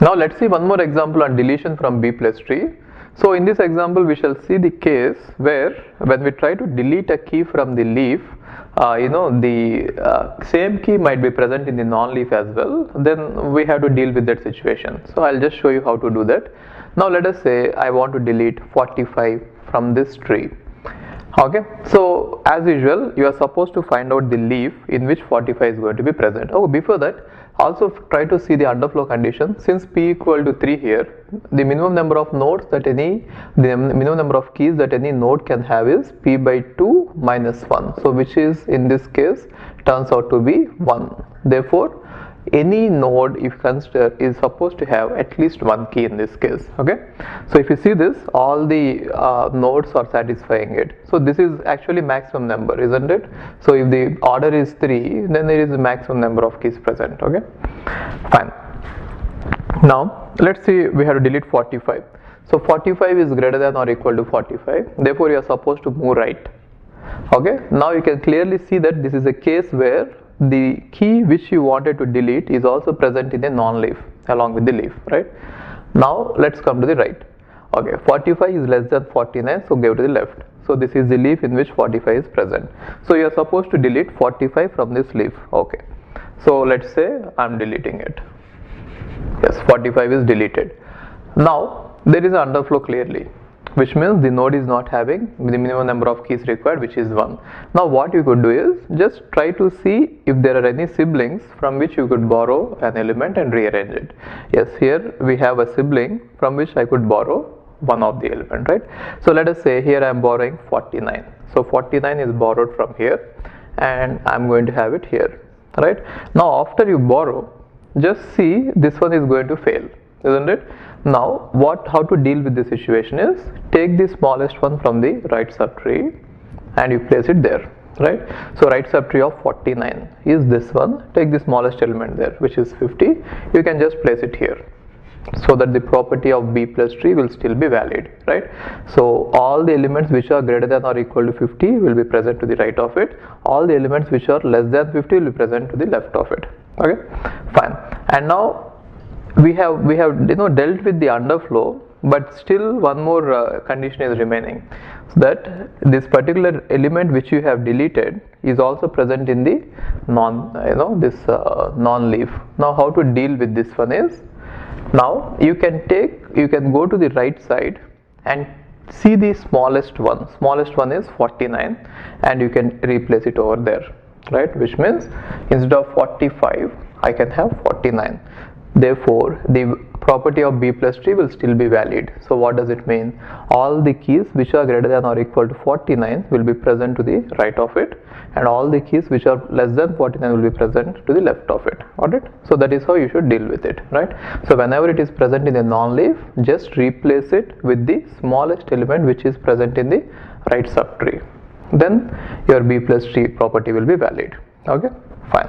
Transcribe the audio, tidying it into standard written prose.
Now let's see one more example on deletion from B plus tree. So in this example we shall see the case where when we try to delete a key from the leaf, the same key might be present in the non-leaf as well. Then we have to deal with that situation. So I'll just show you how to do that. Now let us say I want to delete 45 from this tree. Okay, so as usual you are supposed to find out the leaf in which 45 is going to be present. Oh, before that also try to see the underflow condition. Since p equal to 3 here, the minimum number of minimum number of keys that any node can have is p by 2 minus 1. So which is in this case turns out to be 1. Therefore any node, if consider, is supposed to have at least one key in this case. Okay, so if you see this, all the nodes are satisfying it. So this is actually maximum number, isn't it? So if the order is 3, then there is a maximum number of keys present. Okay, fine. Now let's see, we have to delete 45. So 45 is greater than or equal to 45. Therefore you are supposed to move right. Okay, now you can clearly see that this is a case where the key which you wanted to delete is also present in a non-leaf along with the leaf, right? Now let's come to the right. Okay, 45 is less than 49, so go to the left. So this is the leaf in which 45 is present. So you are supposed to delete 45 from this leaf. Okay, so let's say I'm deleting it. Yes, 45 is deleted. Now there is an underflow clearly, which means the node is not having the minimum number of keys required, which is 1. Now what you could do is just try to see if there are any siblings from which you could borrow an element and rearrange it. Yes, here we have a sibling from which I could borrow one of the element, right? So let us say here I am borrowing 49. So 49 is borrowed from here and I am going to have it here, right? Now after you borrow, just see this one is going to fail, isn't it? Now how to deal with this situation is take the smallest one from the right subtree and you place it there, right? So right subtree of 49 is this one. Take the smallest element there, which is 50. You can just place it here so that the property of B plus tree will still be valid, right? So all the elements which are greater than or equal to 50 will be present to the right of it. All the elements which are less than 50 will be present to the left of it. Okay, fine. And now we have dealt with the underflow, but still one more condition is remaining, so that this particular element which you have deleted is also present in the non-leaf. Now how to deal with this one is, now you can go to the right side and see the smallest one. Smallest one is 49 and you can replace it over there, right? Which means instead of 45 I can have 49. Therefore the property of B plus tree will still be valid. So what does it mean? All the keys which are greater than or equal to 49 will be present to the right of it, and all the keys which are less than 49 will be present to the left of it. Alright, so that is how you should deal with it, right? So whenever it is present in a non-leaf, just replace it with the smallest element which is present in the right subtree. Then your B plus tree property will be valid. Okay, fine.